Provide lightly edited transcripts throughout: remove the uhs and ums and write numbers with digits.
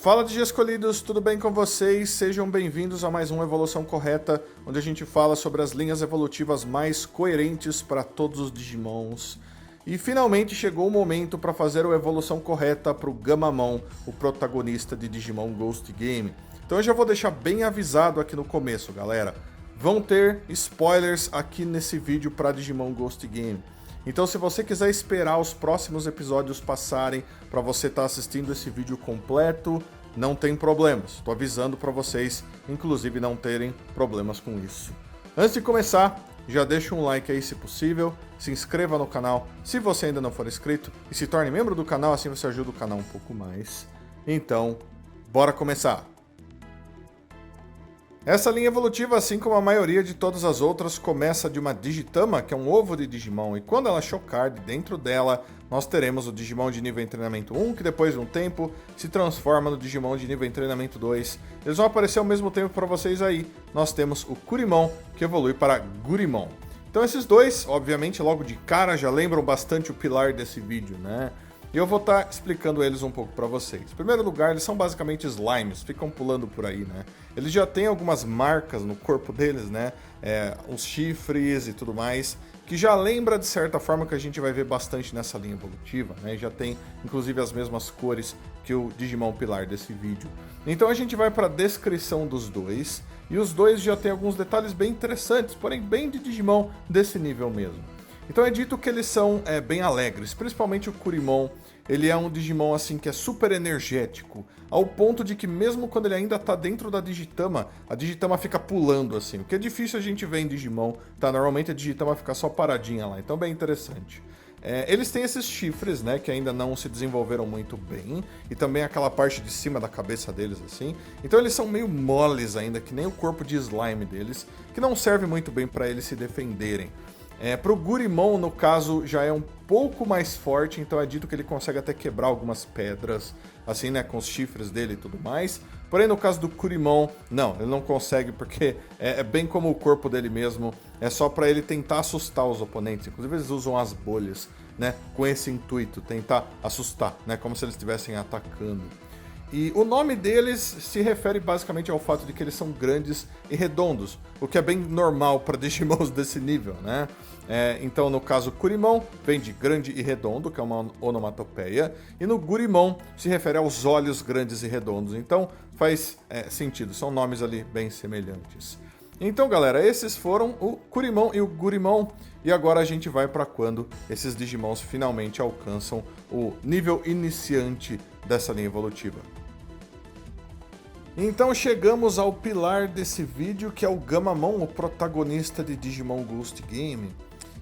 Fala de escolhidos, tudo bem com vocês? Sejam bem-vindos a mais uma Evolução Correta, onde a gente fala sobre as linhas evolutivas mais coerentes para todos os Digimons. E finalmente chegou o momento para fazer a evolução correta para o Gamamon, o protagonista de Digimon Ghost Game. Então eu já vou deixar bem avisado aqui no começo, galera. Vão ter spoilers aqui nesse vídeo para Digimon Ghost Game. Então se você quiser esperar os próximos episódios passarem para você estar assistindo esse vídeo completo, não tem problemas. Estou avisando para vocês, inclusive, não terem problemas com isso. Antes de começar, já deixa um like aí se possível, se inscreva no canal se você ainda não for inscrito e se torne membro do canal, assim você ajuda o canal um pouco mais. Então, bora começar! Essa linha evolutiva, assim como a maioria de todas as outras, começa de uma Digitama, que é um ovo de Digimon, e quando ela chocar, dentro dela, nós teremos o Digimon de nível em treinamento 1, que depois de um tempo se transforma no Digimon de nível em treinamento 2. Eles vão aparecer ao mesmo tempo para vocês aí. Nós temos o Kurimon, que evolui para Gurimon. Então esses dois, obviamente, logo de cara, já lembram bastante o pilar desse vídeo, né? E eu vou estar explicando eles um pouco para vocês. Em primeiro lugar, eles são basicamente slimes, ficam pulando por aí, né? Eles já têm algumas marcas no corpo deles, né? Uns chifres e tudo mais, que já lembra de certa forma que a gente vai ver bastante nessa linha evolutiva, né? Já tem inclusive as mesmas cores que o Digimon pilar desse vídeo. Então a gente vai para a descrição dos dois, e os dois já tem alguns detalhes bem interessantes, porém bem de Digimon desse nível mesmo. Então é dito que eles são bem alegres, principalmente o Kurimon. Ele é um Digimon assim que é super energético, ao ponto de que mesmo quando ele ainda tá dentro da Digitama, a Digitama fica pulando assim, o que é difícil a gente ver em Digimon, tá? Normalmente a Digitama fica só paradinha lá, então bem interessante. Eles têm esses chifres, né, que ainda não se desenvolveram muito bem, e também aquela parte de cima da cabeça deles, assim. Então eles são meio moles ainda, que nem o corpo de slime deles, que não serve muito bem para eles se defenderem. Pro Gurimon, no caso, já é um pouco mais forte, então é dito que ele consegue até quebrar algumas pedras, assim, né, com os chifres dele e tudo mais. Porém, no caso do Kurimon, não, ele não consegue, porque é bem como o corpo dele mesmo, é só para ele tentar assustar os oponentes. Inclusive, eles usam as bolhas, né, com esse intuito, tentar assustar, né, como se eles estivessem atacando. E o nome deles se refere basicamente ao fato de que eles são grandes e redondos, o que é bem normal para Digimons desse nível, né? Então, no caso, Kurimon vem de grande e redondo, que é uma onomatopeia, e no Gurimon se refere aos olhos grandes e redondos, então faz sentido, são nomes ali bem semelhantes. Então, galera, esses foram o Kurimon e o Gurimon, e agora a gente vai para quando esses Digimons finalmente alcançam o nível iniciante dessa linha evolutiva. Então chegamos ao pilar desse vídeo, que é o Gamamon, o protagonista de Digimon Ghost Game.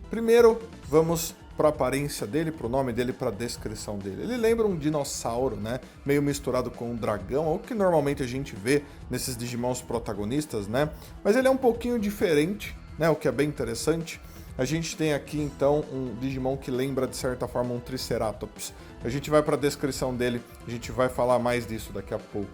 Primeiro, vamos para a aparência dele, para o nome dele, para a descrição dele. Ele lembra um dinossauro, né? Meio misturado com um dragão, o que normalmente a gente vê nesses Digimons protagonistas, né? Mas ele é um pouquinho diferente, né? O que é bem interessante. A gente tem aqui então um Digimon que lembra de certa forma um Triceratops. A gente vai para a descrição dele, a gente vai falar mais disso daqui a pouco.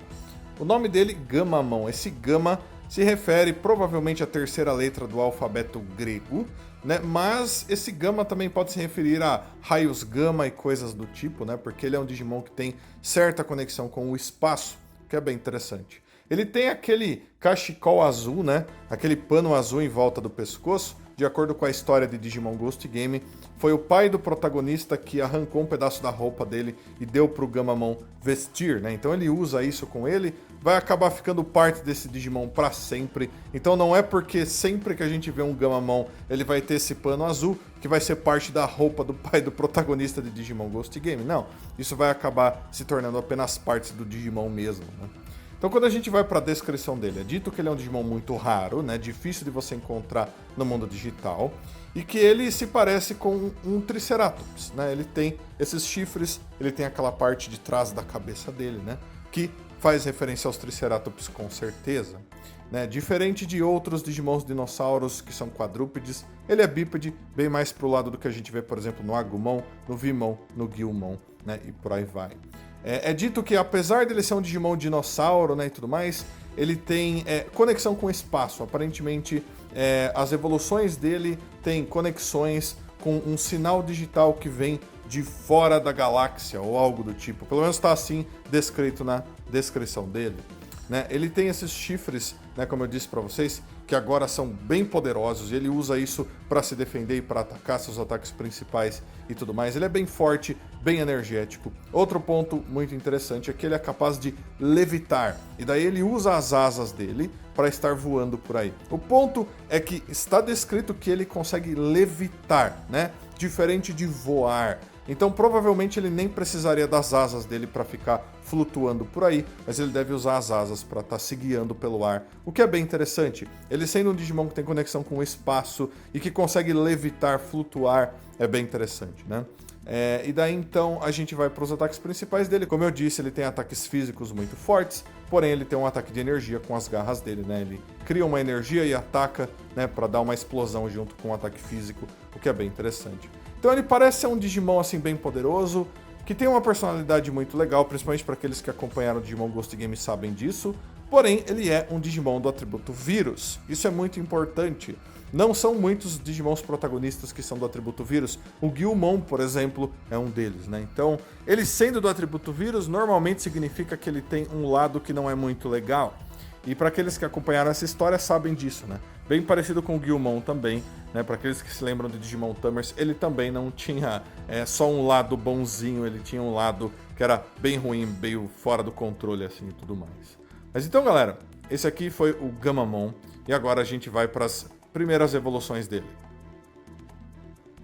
O nome dele, Gamamon. Esse Gama se refere provavelmente à terceira letra do alfabeto grego, né? Mas esse Gama também pode se referir a raios gama e coisas do tipo, né? Porque ele é um Digimon que tem certa conexão com o espaço, que é bem interessante. Ele tem aquele cachecol azul, né? Aquele pano azul em volta do pescoço. De acordo com a história de Digimon Ghost Game, foi o pai do protagonista que arrancou um pedaço da roupa dele e deu pro Gamamon vestir, né? Então ele usa isso com ele, vai acabar ficando parte desse Digimon para sempre. Então não é porque sempre que a gente vê um Gamamon, ele vai ter esse pano azul, que vai ser parte da roupa do pai do protagonista de Digimon Ghost Game. Não, isso vai acabar se tornando apenas parte do Digimon mesmo, né? Então quando a gente vai para a descrição dele, é dito que ele é um Digimon muito raro, né, difícil de você encontrar no mundo digital, e que ele se parece com um Triceratops, né? Ele tem esses chifres, ele tem aquela parte de trás da cabeça dele, né, que faz referência aos Triceratops com certeza, né? Diferente de outros Digimons dinossauros que são quadrúpedes, ele é bípede, bem mais pro lado do que a gente vê, por exemplo, no Agumon, no Vimon, no Guilmon, né, e por aí vai. É dito que, apesar dele ser um Digimon dinossauro, né, e tudo mais, ele tem conexão com o espaço. Aparentemente, as evoluções dele têm conexões com um sinal digital que vem de fora da galáxia ou algo do tipo. Pelo menos está assim descrito na descrição dele. Né? Ele tem esses chifres, né, como eu disse para vocês, que agora são bem poderosos, e ele usa isso para se defender e para atacar seus ataques principais e tudo mais. Ele é bem forte, bem energético. Outro ponto muito interessante é que ele é capaz de levitar, e daí ele usa as asas dele para estar voando por aí. O ponto é que está descrito que ele consegue levitar, né? Diferente de voar. Então provavelmente ele nem precisaria das asas dele para ficar flutuando por aí, mas ele deve usar as asas para estar se guiando pelo ar, o que é bem interessante. Ele sendo um Digimon que tem conexão com o espaço e que consegue levitar, flutuar, é bem interessante, né? E daí então a gente vai para os ataques principais dele. Como eu disse, ele tem ataques físicos muito fortes, porém ele tem um ataque de energia com as garras dele, né? Ele cria uma energia e ataca, né, para dar uma explosão junto com o ataque físico, o que é bem interessante. Então ele parece ser um Digimon assim bem poderoso, que tem uma personalidade muito legal, principalmente para aqueles que acompanharam o Digimon Ghost Game sabem disso. Porém, ele é um Digimon do atributo Vírus. Isso é muito importante. Não são muitos Digimons protagonistas que são do atributo Vírus. O Guilmon, por exemplo, é um deles, né? Então, ele sendo do atributo Vírus, normalmente significa que ele tem um lado que não é muito legal. E para aqueles que acompanharam essa história sabem disso, né? Bem parecido com o Guilmon também, né? Para aqueles que se lembram de Digimon Tamers, ele também não tinha só um lado bonzinho, ele tinha um lado que era bem ruim, meio fora do controle assim e tudo mais. Mas então, galera, esse aqui foi o Gamamon e agora a gente vai para as primeiras evoluções dele.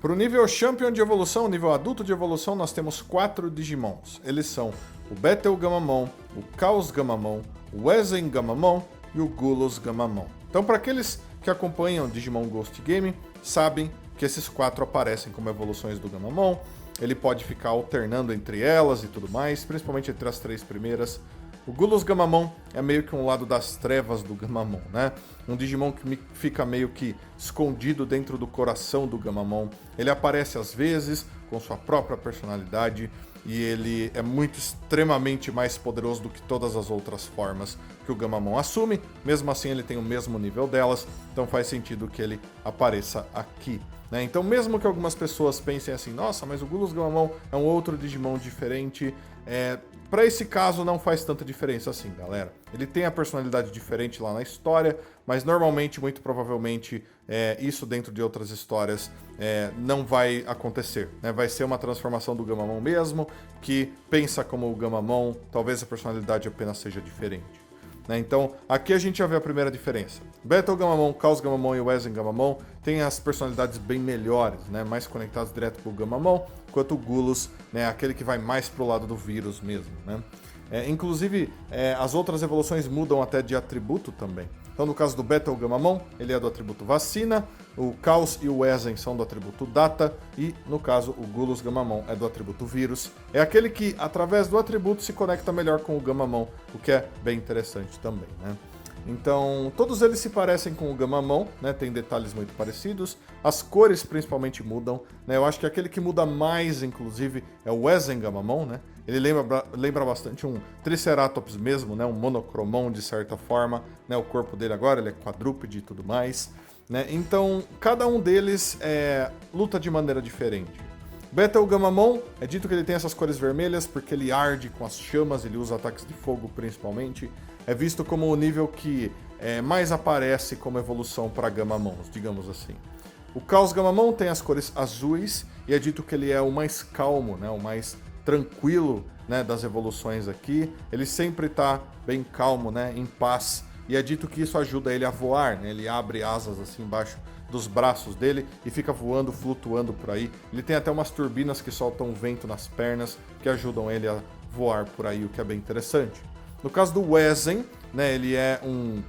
Para o nível Champion de evolução, nível adulto de evolução, nós temos 4 Digimons. Eles são o Battle Gamamon, o Chaos Gamamon, o Ezen Gamamon e o Gulos Gamamon. Então, para aqueles que acompanham Digimon Ghost Game, sabem que esses 4 aparecem como evoluções do Gamamon. Ele pode ficar alternando entre elas e tudo mais, principalmente entre as 3 primeiras. O Gulos Gamamon é meio que um lado das trevas do Gamamon, né? Um Digimon que fica meio que escondido dentro do coração do Gamamon. Ele aparece às vezes com sua própria personalidade e ele é muito extremamente mais poderoso do que todas as outras formas que o Gamamon assume. Mesmo assim, ele tem o mesmo nível delas, então faz sentido que ele apareça aqui, né? Então, mesmo que algumas pessoas pensem assim, nossa, mas o Gulos Gamamon é um outro Digimon diferente, para esse caso não faz tanta diferença assim, galera. Ele tem a personalidade diferente lá na história, mas normalmente, muito provavelmente, isso dentro de outras histórias não vai acontecer, né? Vai ser uma transformação do Gamamon mesmo, que pensa como o Gamamon, talvez a personalidade apenas seja diferente. Então, aqui a gente já vê a primeira diferença. Battle Gamamon, Chaos Gamamon e o Ezen Gamamon têm as personalidades bem melhores, né? Mais conectadas direto com o Gamamon, enquanto o Gulos, né, aquele que vai mais pro lado do vírus mesmo, né? Inclusive, as outras evoluções mudam até de atributo também. Então, no caso do Battle Gamamon, ele é do atributo Vacina, o Chaos e o Ezen são do atributo Data, e, no caso, o Gulos Gamamon é do atributo Vírus. É aquele que, através do atributo, se conecta melhor com o Gamamon, o que é bem interessante também, né? Então, todos eles se parecem com o Gamamon, né? Tem detalhes muito parecidos. As cores principalmente mudam, né? Eu acho que aquele que muda mais, inclusive, é o Ezen Gamamon, né? Ele lembra bastante um Triceratops mesmo, né? Um monocromon de certa forma, né? O corpo dele agora ele é quadrúpede e tudo mais, né? Então, cada um deles luta de maneira diferente. Battle Gamamon, é dito que ele tem essas cores vermelhas porque ele arde com as chamas, ele usa ataques de fogo principalmente. É visto como o nível que mais aparece como evolução para Gamamons, digamos assim. O Chaos Gamamon tem as cores azuis e é dito que ele é o mais calmo, né, o mais tranquilo, né, das evoluções aqui. Ele sempre está bem calmo, né, em paz. E é dito que isso ajuda ele a voar, né? Ele abre asas assim embaixo dos braços dele e fica voando, flutuando por aí. Ele tem até umas turbinas que soltam vento nas pernas que ajudam ele a voar por aí, o que é bem interessante. No caso do Ezen, né, ele é um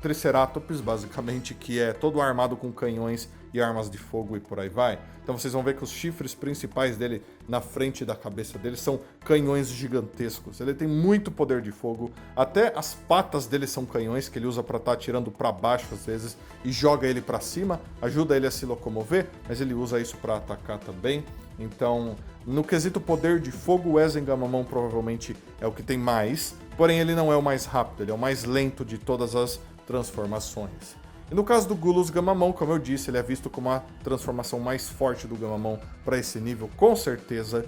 Triceratops, basicamente, que é todo armado com canhões e armas de fogo e por aí vai. Então vocês vão ver que os chifres principais dele, na frente da cabeça dele, são canhões gigantescos. Ele tem muito poder de fogo, até as patas dele são canhões que ele usa para estar atirando para baixo às vezes e joga ele para cima, ajuda ele a se locomover, mas ele usa isso para atacar também. Então, no quesito poder de fogo, o Ezen Gamamon provavelmente é o que tem mais, porém ele não é o mais rápido, ele é o mais lento de todas as transformações. E no caso do Gulus Gamamon, como eu disse, ele é visto como a transformação mais forte do Gamamon para esse nível, com certeza.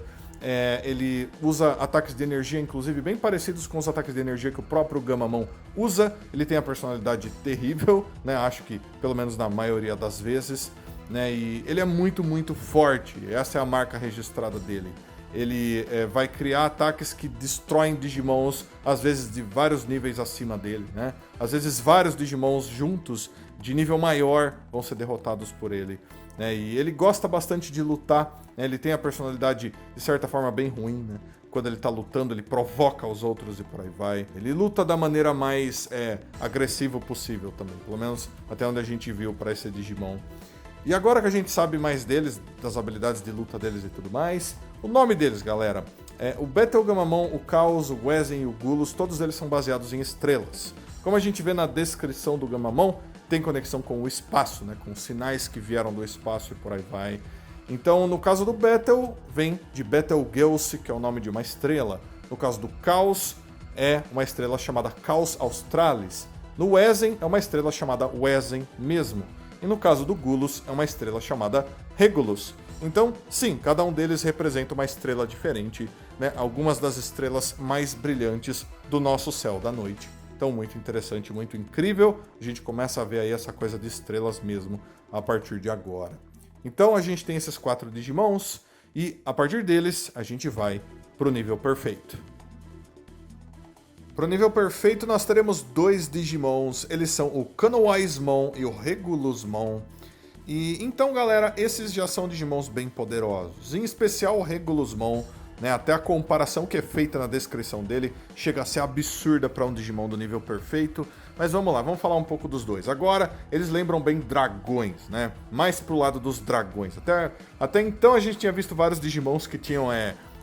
Ele usa ataques de energia, inclusive, bem parecidos com os ataques de energia que o próprio Gamamon usa. Ele tem a personalidade terrível, né? Acho que, pelo menos na maioria das vezes. Né? E ele é muito, muito forte. Essa é a marca registrada dele. Ele vai criar ataques que destroem Digimons, às vezes de vários níveis acima dele, né? Às vezes vários Digimons juntos, de nível maior, vão ser derrotados por ele. Né? E ele gosta bastante de lutar, né? Ele tem a personalidade, de certa forma, bem ruim, né? Quando ele tá lutando, ele provoca os outros e por aí vai. Ele luta da maneira mais agressiva possível também, pelo menos até onde a gente viu para esse Digimon. E agora que a gente sabe mais deles, das habilidades de luta deles e tudo mais, o nome deles, galera, o Battle Gamamon, o Chaos, o Wezen e o Gulus, todos eles são baseados em estrelas. Como a gente vê na descrição do Gamamon, tem conexão com o espaço, né, com sinais que vieram do espaço e por aí vai. Então, no caso do Battle, vem de Betelgeuse, que é o nome de uma estrela. No caso do Chaos, é uma estrela chamada Chaos Australis. No Wezen, é uma estrela chamada Wezen mesmo. E no caso do Gulus, é uma estrela chamada Regulus. Então, sim, cada um deles representa uma estrela diferente, né? Algumas das estrelas mais brilhantes do nosso céu da noite. Então, muito interessante, muito incrível. A gente começa a ver aí essa coisa de estrelas mesmo a partir de agora. Então, a gente tem esses 4 Digimons e, a partir deles, a gente vai para o nível perfeito. Para o nível perfeito, nós teremos 2 Digimons. Eles são o Kanoaismon e o Regulusmon. E então, galera, esses já são Digimons bem poderosos. Em especial o Regulusmon, né? Até a comparação que é feita na descrição dele chega a ser absurda para um Digimon do nível perfeito. Mas vamos lá, vamos falar um pouco dos dois. Agora, eles lembram bem dragões, né? Mais pro lado dos dragões. Até então a gente tinha visto vários Digimons que tinham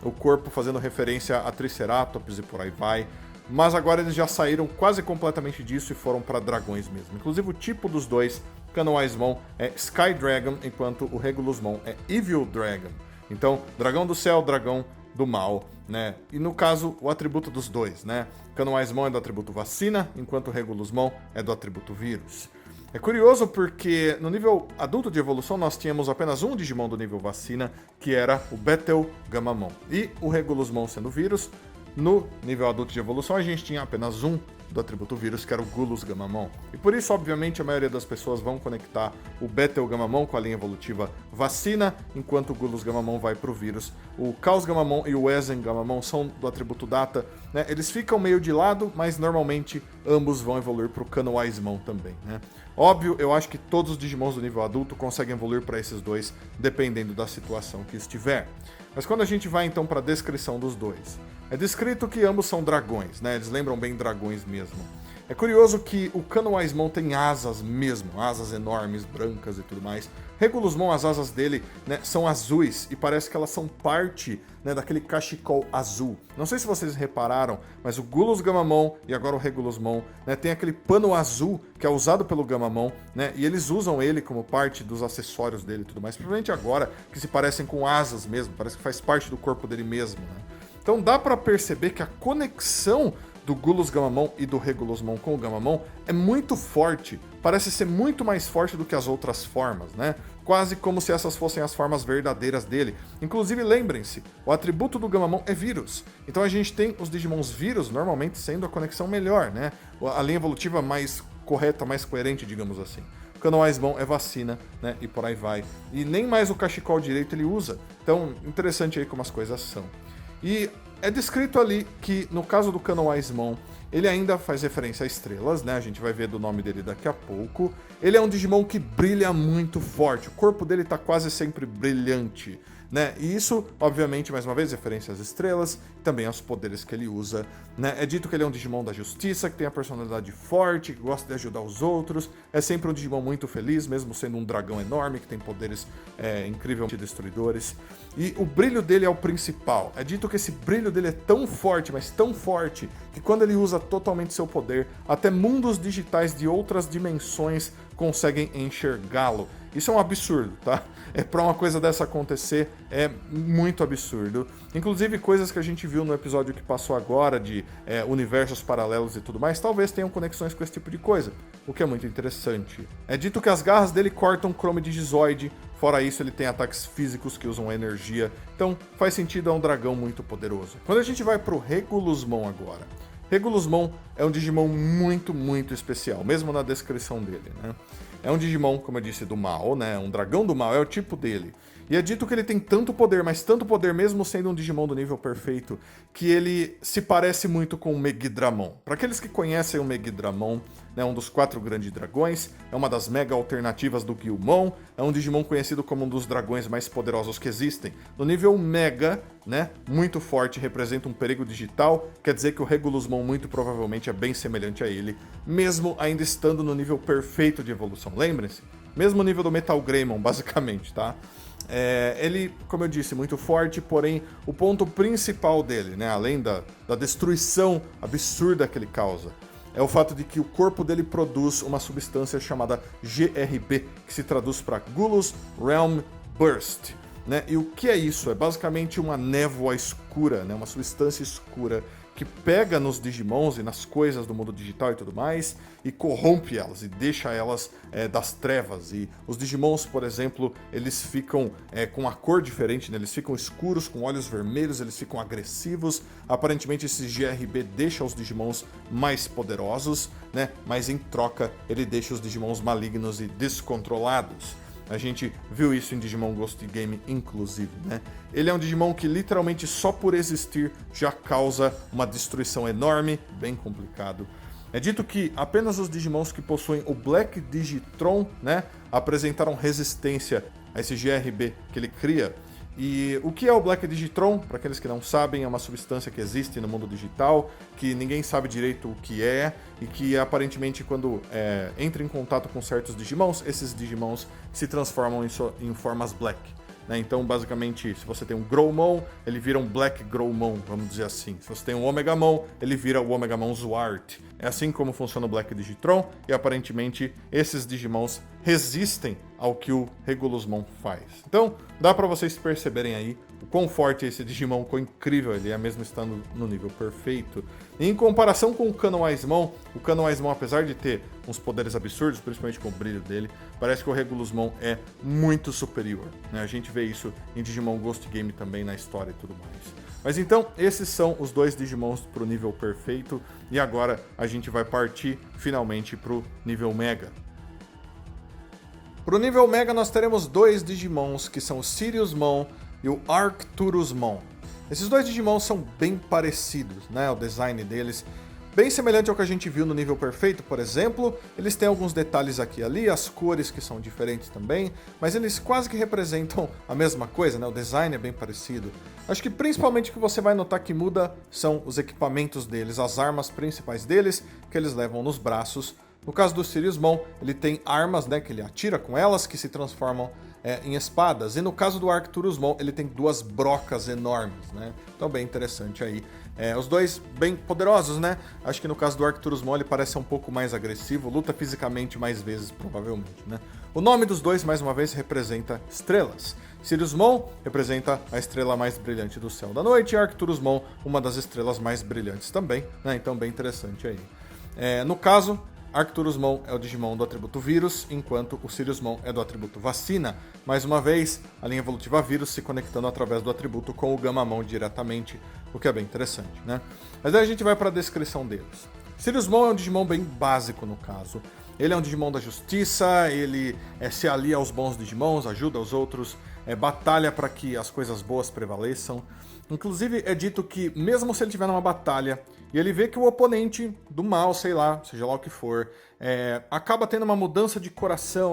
o corpo fazendo referência a Triceratops e por aí vai. Mas agora eles já saíram quase completamente disso e foram para dragões mesmo. Inclusive o tipo dos dois, Kanoaismon é Sky Dragon, enquanto o Regulusmon é Evil Dragon. Então, dragão do céu, dragão do mal, né? E no caso, o atributo dos dois, né? Kanoaismon é do atributo vacina, enquanto o Regulusmon é do atributo vírus. É curioso porque no nível adulto de evolução nós tínhamos apenas um Digimon do nível vacina, que era o Battle Gamamon. E o Regulusmon sendo vírus, no nível adulto de evolução a gente tinha apenas um do atributo vírus, que era o Gulus Gamamon. E por isso, obviamente, a maioria das pessoas vão conectar o Battle Gamamon com a linha evolutiva vacina, enquanto o Gulus Gamamon vai pro vírus. O Chaos Gamamon e o Wezen Gamamon são do atributo data, né? Eles ficam meio de lado, mas normalmente ambos vão evoluir pro Kanoaismon também, né? Óbvio, eu acho que todos os Digimons do nível adulto conseguem evoluir para esses dois, dependendo da situação que estiver. Mas quando a gente vai então para a descrição dos dois, é descrito que ambos são dragões, né? Eles lembram bem dragões mesmo. É curioso que o Kanoaismon tem asas mesmo, asas enormes, brancas e tudo mais. Regulusmon, as asas dele, né, são azuis e parece que elas são parte, né, daquele cachecol azul. Não sei se vocês repararam, mas o Gulus Gamamon e agora o Regulusmon, né, tem aquele pano azul que é usado pelo Gamamon, né, e eles usam ele como parte dos acessórios dele e tudo mais. Principalmente agora que se parecem com asas mesmo, parece que faz parte do corpo dele mesmo, né? Então dá pra perceber que a conexão do Gulus Gamamon e do Regulusmon com o Gamamon é muito forte. Parece ser muito mais forte do que as outras formas, né? Quase como se essas fossem as formas verdadeiras dele. Inclusive, lembrem-se, o atributo do Gamamon é vírus. Então a gente tem os Digimons vírus normalmente sendo a conexão melhor, né? A linha evolutiva mais correta, mais coerente, digamos assim. O Kanoaismon é vacina, né? E por aí vai. E nem mais o cachecol direito ele usa. Então, interessante aí como as coisas são. E é descrito ali que, no caso do Kanoaismon, ele ainda faz referência a estrelas, né? A gente vai ver do nome dele daqui a pouco. Ele é um Digimon que brilha muito forte. O corpo dele tá quase sempre brilhante, né? E isso, obviamente, mais uma vez, referência às estrelas e também aos poderes que ele usa, né? É dito que ele é um Digimon da justiça, que tem a personalidade forte, que gosta de ajudar os outros. É sempre um Digimon muito feliz, mesmo sendo um dragão enorme, que tem poderes incrivelmente destruidores. E o brilho dele é o principal. É dito que esse brilho dele é tão forte, mas tão forte, que quando ele usa totalmente seu poder, até mundos digitais de outras dimensões conseguem enxergá-lo. Isso é um absurdo, tá? Pra uma coisa dessa acontecer, é muito absurdo. Inclusive, coisas que a gente viu no episódio que passou agora, de universos paralelos e tudo mais, talvez tenham conexões com esse tipo de coisa, o que é muito interessante. É dito que as garras dele cortam Chrome Digizoid, fora isso ele tem ataques físicos que usam energia, então faz sentido, é um dragão muito poderoso. Quando a gente vai pro Regulusmon agora, Regulusmon é um Digimon muito, muito especial, mesmo na descrição dele, né? É um Digimon, como eu disse, do mal, né? Um dragão do mal, é o tipo dele. E é dito que ele tem tanto poder, mas tanto poder mesmo sendo um Digimon do nível perfeito, que ele se parece muito com o Megidramon. Para aqueles que conhecem o Megidramon, né, um dos 4 grandes dragões, é uma das mega alternativas do Guilmon, é um Digimon conhecido como um dos dragões mais poderosos que existem. No nível Mega, né, muito forte, representa um perigo digital, quer dizer que o Regulusmon muito provavelmente é bem semelhante a ele, mesmo ainda estando no nível perfeito de evolução. Lembrem-se, mesmo nível do Metal Greymon, basicamente, tá? Ele, como eu disse, muito forte, porém o ponto principal dele, né, além da destruição absurda que ele causa, é o fato de que o corpo dele produz uma substância chamada GRB, que se traduz para Gullus Realm Burst. Né? E o que é isso? É basicamente uma névoa escura, né? Uma substância escura que pega nos Digimons e nas coisas do mundo digital e tudo mais e corrompe elas e deixa elas das trevas. E os Digimons, por exemplo, eles ficam com a cor diferente, né? Eles ficam escuros, com olhos vermelhos, eles ficam agressivos. Aparentemente esse GRB deixa os Digimons mais poderosos, né? Mas em troca ele deixa os Digimons malignos e descontrolados. A gente viu isso em Digimon Ghost Game, inclusive, né? Ele é um Digimon que literalmente só por existir já causa uma destruição enorme, bem complicado. É dito que apenas os Digimons que possuem o Black Digitron, né, apresentaram resistência a esse GRB que ele cria. E o que é o Black Digitron? Para aqueles que não sabem, é uma substância que existe no mundo digital, que ninguém sabe direito o que é, e que aparentemente quando entra em contato com certos Digimons, esses Digimons se transformam em formas Black. Né? Então, basicamente, se você tem um Growmon, ele vira um Black Growmon, vamos dizer assim. Se você tem um Omegamon, ele vira o Omegamon Zwart. É assim como funciona o Black Digitron, e aparentemente esses Digimons resistem ao que o Regulusmon faz. Então, dá pra vocês perceberem aí o quão forte é esse Digimon, quão incrível ele é, mesmo estando no nível perfeito. E em comparação com o Canoaismon, apesar de ter uns poderes absurdos, principalmente com o brilho dele, parece que o Regulusmon é muito superior. Né? A gente vê isso em Digimon Ghost Game também, na história e tudo mais. Mas então, esses são os 2 Digimons pro nível perfeito, e agora a gente vai partir finalmente pro nível Mega. Pro nível Mega nós teremos 2 Digimons, que são o Siriusmon e o Arcturusmon. Esses 2 Digimons são bem parecidos, né? O design deles bem semelhante ao que a gente viu no nível perfeito, por exemplo. Eles têm alguns detalhes aqui e ali, as cores que são diferentes também, mas eles quase que representam a mesma coisa, né? O design é bem parecido. Acho que principalmente o que você vai notar que muda são os equipamentos deles, as armas principais deles, que eles levam nos braços. No caso do Siriusmon, ele tem armas, né, que ele atira com elas, que se transformam em espadas. E no caso do Arcturusmon, ele tem 2 brocas enormes, né? Então bem interessante aí. Os 2 bem poderosos, né? Acho que no caso do Arcturusmon ele parece um pouco mais agressivo, luta fisicamente mais vezes, provavelmente, né? O nome dos 2, mais uma vez, representa estrelas. Siriusmon representa a estrela mais brilhante do céu da noite e Arcturusmon, uma das estrelas mais brilhantes também, né? Então bem interessante aí. No caso, Arcturusmon é o Digimon do atributo Vírus, enquanto o Siriusmon é do atributo Vacina. Mais uma vez, a linha evolutiva Vírus se conectando através do atributo com o Gamamon diretamente, o que é bem interessante, né? Mas aí a gente vai para a descrição deles. Siriusmon é um Digimon bem básico no caso. Ele é um Digimon da justiça, ele se alia aos bons Digimons, ajuda os outros, batalha para que as coisas boas prevaleçam. Inclusive é dito que mesmo se ele estiver numa batalha e ele vê que o oponente do mal, sei lá, seja lá o que for, acaba tendo uma mudança de coração,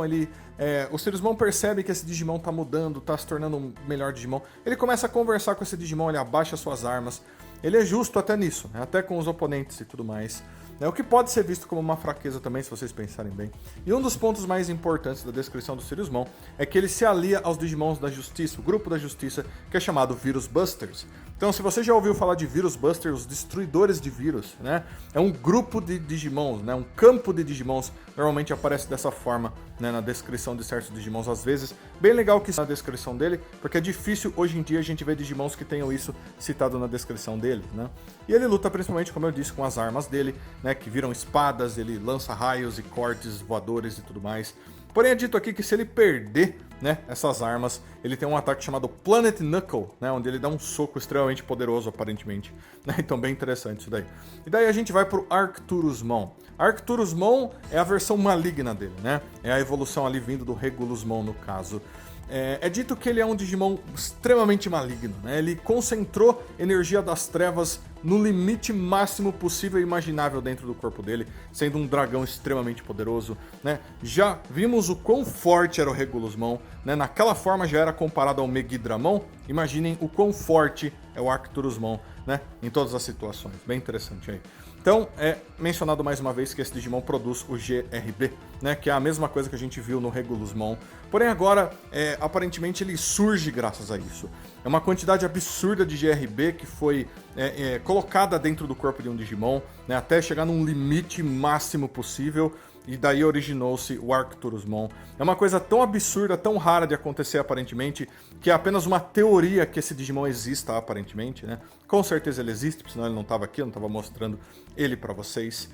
o Siriusmon percebe que esse Digimon tá mudando, tá se tornando um melhor Digimon, ele começa a conversar com esse Digimon, ele abaixa suas armas, ele é justo até nisso, né? Até com os oponentes e tudo mais. O que pode ser visto como uma fraqueza também, se vocês pensarem bem. E um dos pontos mais importantes da descrição do Siriusmon é que ele se alia aos Digimons da Justiça, o grupo da Justiça, que é chamado Virus Busters. Então, se você já ouviu falar de Virus Buster, os destruidores de vírus, né? É um grupo de Digimons, né? Um campo de Digimons. Normalmente aparece dessa forma, né? Na descrição de certos Digimons, às vezes. Bem legal que isso na descrição dele, porque é difícil hoje em dia a gente ver Digimons que tenham isso citado na descrição dele, né? E ele luta principalmente, como eu disse, com as armas dele, né? Que viram espadas, ele lança raios e cortes voadores e tudo mais. Porém, é dito aqui que se ele perder, né, essas armas, ele tem um ataque chamado Planet Knuckle, né, onde ele dá um soco extremamente poderoso, aparentemente. Né, então, bem interessante isso daí. E daí a gente vai pro Arcturusmon. Arcturusmon é a versão maligna dele, né? É a evolução ali vindo do Regulusmon, no caso. É dito que ele é um Digimon extremamente maligno, né? Ele concentrou energia das trevas no limite máximo possível e imaginável dentro do corpo dele, sendo um dragão extremamente poderoso, né? Já vimos o quão forte era o Regulusmon, né? Naquela forma já era comparado ao Megidramon. Imaginem o quão forte é o Arcturusmon, né? Em todas as situações. Bem interessante aí. Então, é mencionado mais uma vez que esse Digimon produz o GRB, né, que é a mesma coisa que a gente viu no Regulusmon. Porém, agora, aparentemente, ele surge graças a isso. É uma quantidade absurda de GRB que foi colocada dentro do corpo de um Digimon, né, até chegar num limite máximo possível. E daí originou-se o Arcturusmon. É uma coisa tão absurda, tão rara de acontecer aparentemente, que é apenas uma teoria que esse Digimon exista aparentemente, né? Com certeza ele existe, senão ele não estava aqui, eu não estava mostrando ele para vocês.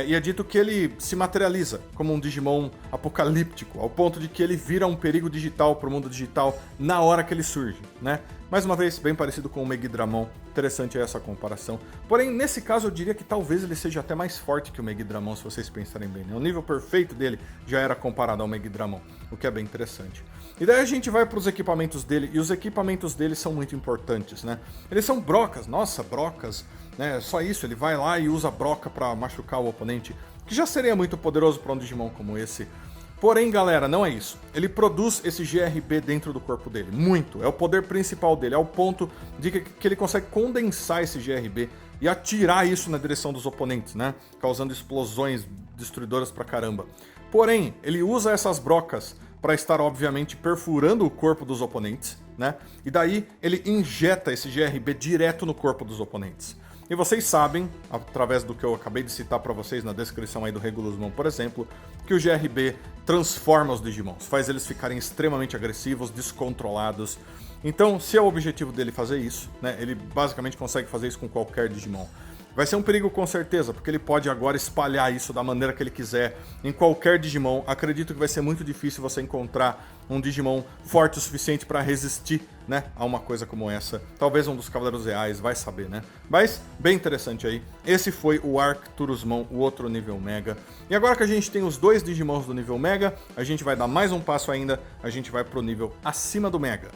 E é dito que ele se materializa como um Digimon apocalíptico, ao ponto de que ele vira um perigo digital para o mundo digital na hora que ele surge, né? Mais uma vez, bem parecido com o Megidramon. Interessante essa comparação. Porém, nesse caso, eu diria que talvez ele seja até mais forte que o Megidramon, se vocês pensarem bem, né? O nível perfeito dele já era comparado ao Megidramon, o que é bem interessante. E daí a gente vai para os equipamentos dele, e os equipamentos dele são muito importantes, né? Eles são brocas, nossa, brocas, né? Só isso, ele vai lá e usa broca para machucar o oponente, que já seria muito poderoso para um Digimon como esse. Porém, galera, não é isso. Ele produz esse GRB dentro do corpo dele. Muito. É o poder principal dele. Ao ponto de que ele consegue condensar esse GRB e atirar isso na direção dos oponentes, né? Causando explosões destruidoras pra caramba. Porém, ele usa essas brocas para estar, obviamente, perfurando o corpo dos oponentes, né? E daí ele injeta esse GRB direto no corpo dos oponentes. E vocês sabem, através do que eu acabei de citar para vocês na descrição aí do Regulusmon, por exemplo, que o GRB transforma os Digimons, faz eles ficarem extremamente agressivos, descontrolados. Então, se é o objetivo dele fazer isso, né, ele basicamente consegue fazer isso com qualquer Digimon. Vai ser um perigo com certeza, porque ele pode agora espalhar isso da maneira que ele quiser em qualquer Digimon. Acredito que vai ser muito difícil você encontrar um Digimon forte o suficiente para resistir, né, a uma coisa como essa. Talvez um dos Cavaleiros Reais, vai saber, né? Mas, bem interessante aí. Esse foi o Arcturusmon, o outro nível Mega. E agora que a gente tem os dois Digimons do nível Mega, a gente vai dar mais um passo ainda, a gente vai pro nível acima do Mega.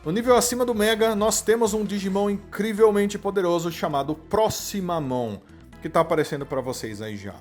No nível acima do Mega, nós temos um Digimon incrivelmente poderoso chamado Proximamon, que está aparecendo para vocês aí já.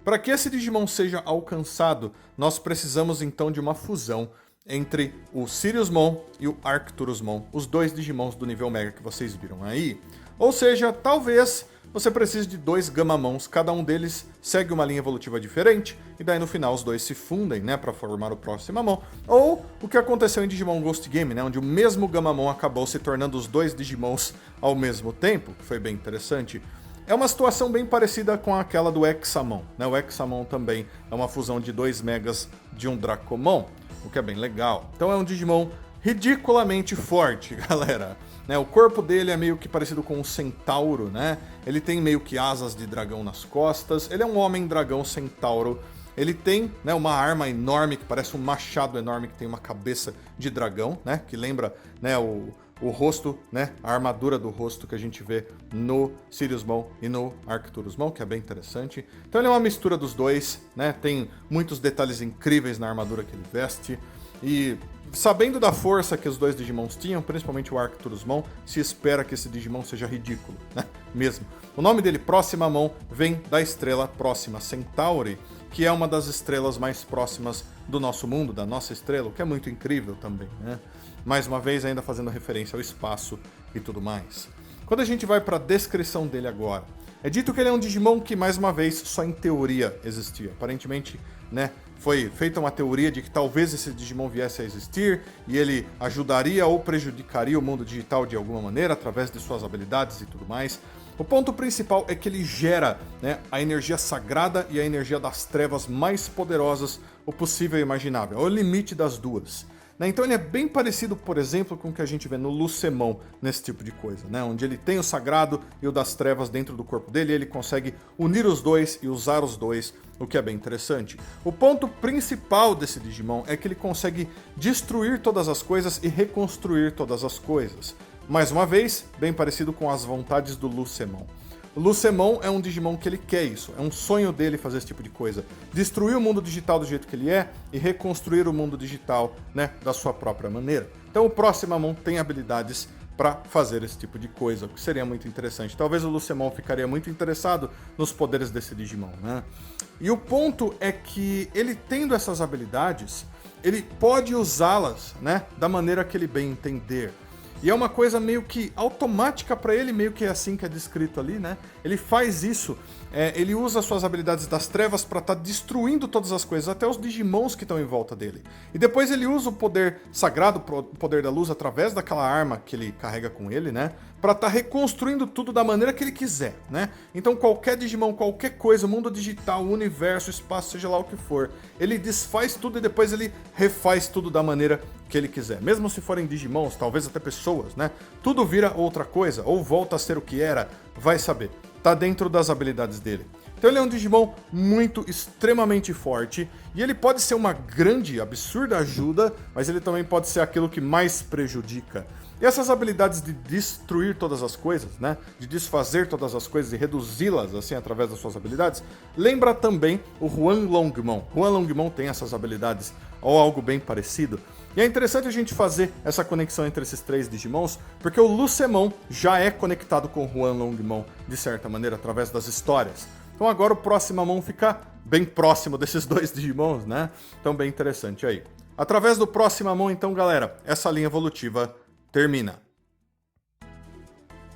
Para que esse Digimon seja alcançado, nós precisamos então de uma fusão entre o Siriusmon e o Arcturusmon, os dois Digimons do nível Mega que vocês viram aí. Ou seja, talvez você precise de dois Gamamons, cada um deles segue uma linha evolutiva diferente, e daí no final os dois se fundem, né, para formar o Proximamon. Ou o que aconteceu em Digimon Ghost Game, né, onde o mesmo Gamamon acabou se tornando os dois Digimons ao mesmo tempo, que foi bem interessante. É uma situação bem parecida com aquela do Hexamon, né? O Hexamon também é uma fusão de dois Megas de um Dracomon, o que é bem legal. Então é um Digimon ridiculamente forte, galera. Né, o corpo dele é meio que parecido com um centauro, né? Ele tem meio que asas de dragão nas costas. Ele é um homem-dragão centauro. Ele tem, né, uma arma enorme que parece um machado enorme que tem uma cabeça de dragão, né? Que lembra, né, o rosto, né? A armadura do rosto que a gente vê no Siriusmon e no Arcturusmon, que é bem interessante. Então ele é uma mistura dos dois, né? Tem muitos detalhes incríveis na armadura que ele veste. E sabendo da força que os dois Digimons tinham, principalmente o Arcturusmon, se espera que esse Digimon seja ridículo, né? Mesmo. O nome dele, Proximamon, vem da estrela Próxima Centauri, que é uma das estrelas mais próximas do nosso mundo, da nossa estrela, o que é muito incrível também, né? Mais uma vez, ainda fazendo referência ao espaço e tudo mais. Quando a gente vai para a descrição dele agora, é dito que ele é um Digimon que, mais uma vez, só em teoria existia. Aparentemente, né, foi feita uma teoria de que talvez esse Digimon viesse a existir e ele ajudaria ou prejudicaria o mundo digital de alguma maneira através de suas habilidades e tudo mais. O ponto principal é que ele gera, né, a energia sagrada e a energia das trevas mais poderosas o possível e imaginável. É o limite das duas. Né? Então ele é bem parecido, por exemplo, com o que a gente vê no Lucemon nesse tipo de coisa, né? Onde ele tem o sagrado e o das trevas dentro do corpo dele, e ele consegue unir os dois e usar os dois, o que é bem interessante. O ponto principal desse Digimon é que ele consegue destruir todas as coisas e reconstruir todas as coisas. Mais uma vez, bem parecido com as vontades do Lucemon. O Lucemon é um Digimon que ele quer isso, é um sonho dele fazer esse tipo de coisa. Destruir o mundo digital do jeito que ele é e reconstruir o mundo digital, né, da sua própria maneira. Então o Proximamon tem habilidades para fazer esse tipo de coisa, o que seria muito interessante. Talvez o Lucemon ficaria muito interessado nos poderes desse Digimon, né? E o ponto é que ele tendo essas habilidades, ele pode usá-las, né, da maneira que ele bem entender. E é uma coisa meio que automática para ele, meio que é assim que é descrito ali, né? Ele faz isso, ele usa suas habilidades das trevas para estar destruindo todas as coisas, até os Digimons que estão em volta dele. E depois ele usa o poder sagrado, o poder da luz, através daquela arma que ele carrega com ele, né? Para estar reconstruindo tudo da maneira que ele quiser, né? Então qualquer Digimon, qualquer coisa, o mundo digital, o universo, o espaço, seja lá o que for, ele desfaz tudo e depois ele refaz tudo da maneira que ele quiser. Mesmo se forem Digimons, talvez até pessoas, né? Tudo vira outra coisa, ou volta a ser o que era, vai saber. Tá dentro das habilidades dele. Então ele é um Digimon muito, extremamente forte, e ele pode ser uma grande, absurda ajuda, mas ele também pode ser aquilo que mais prejudica. E essas habilidades de destruir todas as coisas, né, de desfazer todas as coisas e reduzi-las assim através das suas habilidades, lembra também o Huanlongmon. Huanlongmon tem essas habilidades ou algo bem parecido. E é interessante a gente fazer essa conexão entre esses três Digimons, porque o Lucemon já é conectado com o Huanlongmon de certa maneira através das histórias. Então agora o Proximamon fica bem próximo desses dois Digimons, né? Então bem interessante aí. Através do Proximamon, então, galera, essa linha evolutiva termina.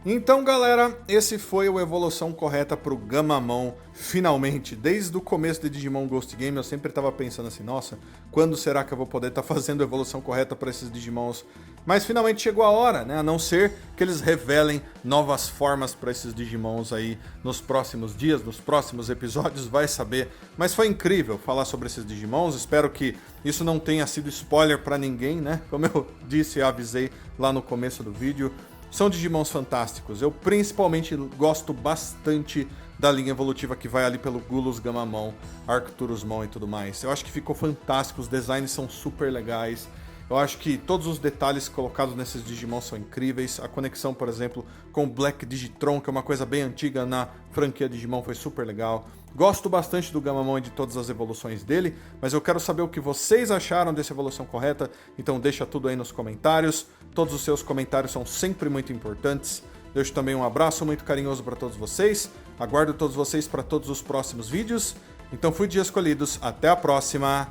Então, galera, esse foi a evolução correta para o Gamamon, finalmente. Desde o começo de Digimon Ghost Game, eu sempre estava pensando assim, nossa, quando será que eu vou poder estar fazendo a evolução correta para esses Digimons? Mas finalmente chegou a hora, né? A não ser que eles revelem novas formas para esses Digimons aí nos próximos dias, nos próximos episódios, vai saber. Mas foi incrível falar sobre esses Digimons, espero que isso não tenha sido spoiler para ninguém, né? Como eu disse e avisei lá no começo do vídeo. São Digimons fantásticos. Eu principalmente gosto bastante da linha evolutiva que vai ali pelo Gulus Gamamon, Arcturusmon e tudo mais. Eu acho que ficou fantástico, os designs são super legais. Eu acho que todos os detalhes colocados nesses Digimon são incríveis. A conexão, por exemplo, com o Black Digitron, que é uma coisa bem antiga na franquia Digimon, foi super legal. Gosto bastante do Gamamon e de todas as evoluções dele, mas eu quero saber o que vocês acharam dessa evolução correta, então deixa tudo aí nos comentários. Todos os seus comentários são sempre muito importantes. Deixo também um abraço muito carinhoso para todos vocês. Aguardo todos vocês para todos os próximos vídeos. Então fui de escolhidos. Até a próxima.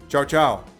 Tchau, tchau.